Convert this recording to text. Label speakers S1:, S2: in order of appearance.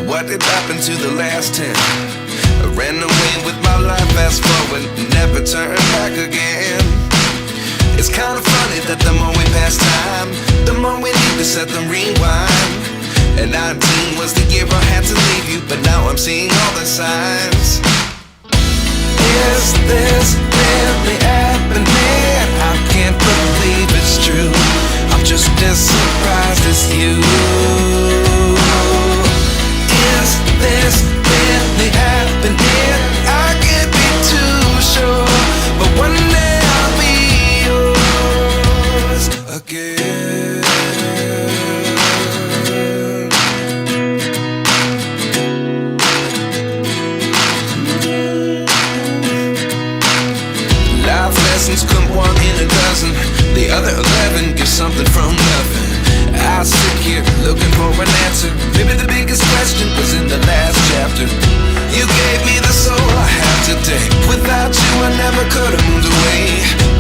S1: what did happen to the last 10? I ran away with my life, fast forward, never turn back again. It's kind of funny that the more we pass time, the more we need to set the rewind. And 19 was the year I had to leave you, but now I'm seeing all the signs. Is this really happening? I can't believe it's true. I'm just as surprised as you. Is this really happening? I can't be too sure, but one day I'll be yours again. Life lessons come one in a dozen. The other 11 get something from nothing. I sit here looking for an answer. Maybe the biggest question was in the last chapter. You gave me the soul I have today. Without you I never could have moved away.